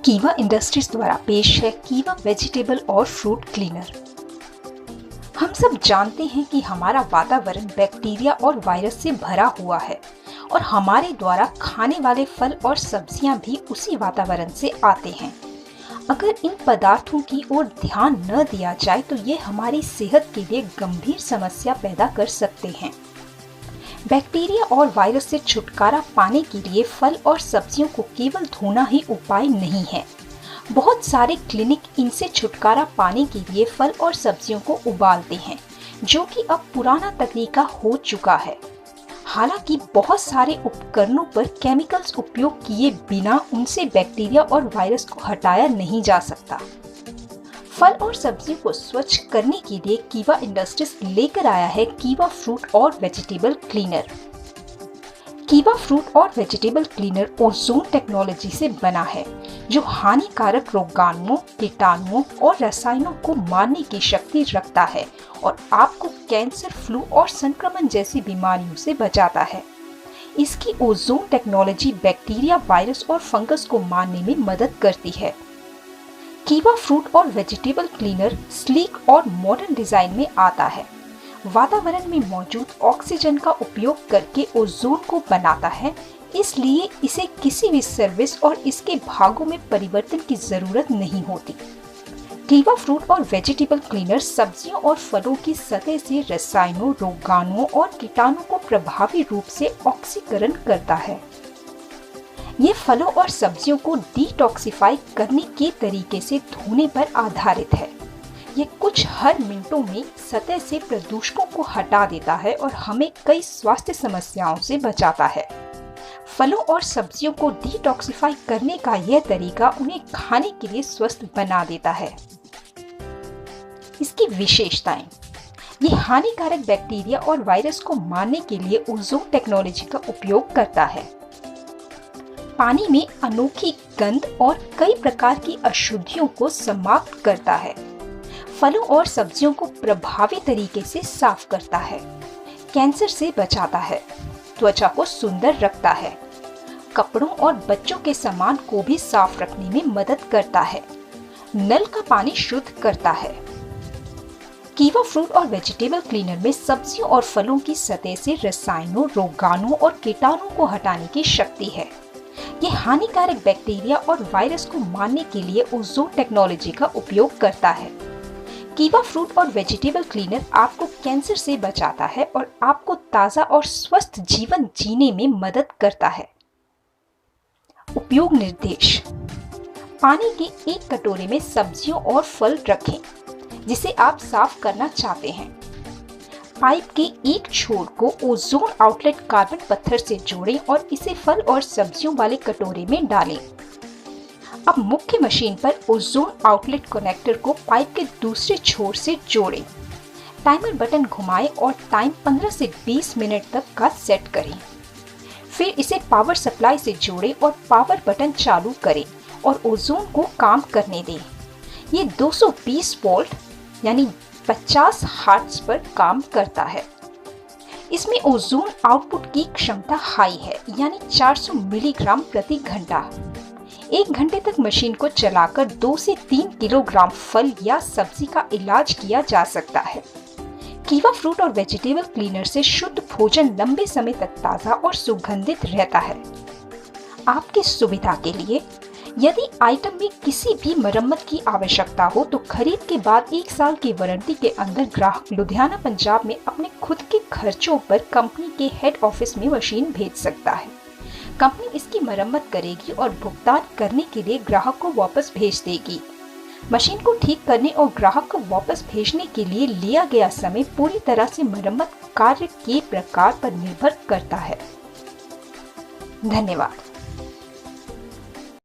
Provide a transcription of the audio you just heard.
कीवा इंडस्ट्रीज द्वारा पेश है कीवा वेजिटेबल और फ्रूट क्लीनर। हम सब जानते हैं कि हमारा वातावरण बैक्टीरिया और वायरस से भरा हुआ है और हमारे द्वारा खाने वाले फल और सब्जियां भी उसी वातावरण से आते हैं। अगर इन पदार्थों की ओर ध्यान न दिया जाए तो ये हमारी सेहत के लिए गंभीर समस्या पैदा कर सकते हैं। बैक्टीरिया और वायरस से छुटकारा पाने के लिए फल और सब्जियों को केवल धोना ही उपाय नहीं है। बहुत सारे क्लिनिक इनसे छुटकारा पाने के लिए फल और सब्जियों को उबालते हैं, जो कि अब पुराना तरीका हो चुका है। हालांकि बहुत सारे उपकरणों पर केमिकल्स उपयोग किए बिना उनसे बैक्टीरिया और वायरस को हटाया नहीं जा सकता। फल और सब्जियों को स्वच्छ करने के लिए कीवा इंडस्ट्रीज लेकर आया है कीवा फ्रूट और वेजिटेबल क्लीनर। कीवा फ्रूट और वेजिटेबल क्लीनर ओजोन टेक्नोलॉजी से बना है, जो हानिकारक रोगाणुओं, कीटाणुओं और रसायनों को मारने की शक्ति रखता है और आपको कैंसर, फ्लू और संक्रमण जैसी बीमारियों से बचाता है। इसकी ओजोन टेक्नोलॉजी बैक्टीरिया, वायरस और फंगस को मारने में मदद करती है। कीवा फ्रूट और वेजिटेबल क्लीनर स्लीक और मॉडर्न डिजाइन में आता है। वातावरण में मौजूद ऑक्सीजन का उपयोग करके ओजोन को बनाता है, इसलिए इसे किसी भी सर्विस और इसके भागों में परिवर्तन की जरूरत नहीं होती। कीवा फ्रूट और वेजिटेबल क्लीनर सब्जियों और फलों की सतह से रसायनों, रोगाणुओं और कीटाणुओं को प्रभावी रूप से ऑक्सीकरण करता है। ये फलों और सब्जियों को डिटॉक्सिफाई करने के तरीके से धोने पर आधारित है। ये कुछ हर मिनटों में सतह से प्रदूषकों को हटा देता है और हमें कई स्वास्थ्य समस्याओं से बचाता है। फलों और सब्जियों को डिटॉक्सिफाई करने का यह तरीका उन्हें खाने के लिए स्वस्थ बना देता है। इसकी विशेषताएं: ये हानिकारक बैक्टीरिया और वायरस को मारने के लिए ओजोन टेक्नोलॉजी का उपयोग करता है। पानी में अनोखी गंध और कई प्रकार की अशुद्धियों को समाप्त करता है। फलों और सब्जियों को प्रभावी तरीके से साफ करता है। कैंसर से बचाता है। त्वचा को सुंदर रखता है। कपड़ों और बच्चों के सामान को भी साफ रखने में मदद करता है। नल का पानी शुद्ध करता है। कीवा फ्रूट और वेजिटेबल क्लीनर में सब्जियों और फलों की सतह से रसायनों, रोगाणुओं और कीटाणुओं को हटाने की शक्ति है। ये हानिकारक बैक्टीरिया और वायरस को मारने के लिए ओजोन टेक्नोलॉजी का उपयोग करता है। कीवा फ्रूट और वेजिटेबल क्लीनर आपको कैंसर से बचाता है और आपको ताज़ा और स्वस्थ जीवन जीने में मदद करता है। उपयोग निर्देश: पानी के एक कटोरे में सब्जियों और फल रखें जिसे आप साफ करना चाहते हैं। पाइप के एक छोर को ओजोन आउटलेट कार्बन पत्थर से जोड़ें और इसे फल और सब्जियों वाले कटोरे में डालें। अब मुख्य मशीन पर ओजोन आउटलेट कनेक्टर को पाइप के दूसरे छोर से जोड़ें। टाइमर बटन घुमाएं और टाइम 15 से 20 मिनट तक का सेट करें। फिर इसे पावर सप्लाई से जोड़ें और पावर बटन चालू करें और ओजोन को काम करने दें। ये 220 वोल्ट यानी 50 हर्ट्ज पर काम करता है। इसमें ओजोन आउटपुट की क्षमता हाई है, यानी 400 मिलीग्राम प्रति घंटा। 1 घंटे तक मशीन को चलाकर 2 से 3 किलोग्राम फल या सब्जी का इलाज किया जा सकता है। कीवा फ्रूट और वेजिटेबल क्लीनर से शुद्ध भोजन लंबे समय तक ताज़ा और सुगंधित रहता है। आपकी सुविधा के लिए, यदि आइटम में किसी भी मरम्मत की आवश्यकता हो तो खरीद के बाद 1 साल की वारंटी के अंदर ग्राहक लुधियाना, पंजाब में अपने खुद के खर्चों पर कंपनी के हेड ऑफिस में मशीन भेज सकता है। कंपनी इसकी मरम्मत करेगी और भुगतान करने के लिए ग्राहक को वापस भेज देगी। मशीन को ठीक करने और ग्राहक को वापस भेजने के लिए लिया गया समय पूरी तरह से मरम्मत कार्य के प्रकार पर निर्भर करता है। धन्यवाद।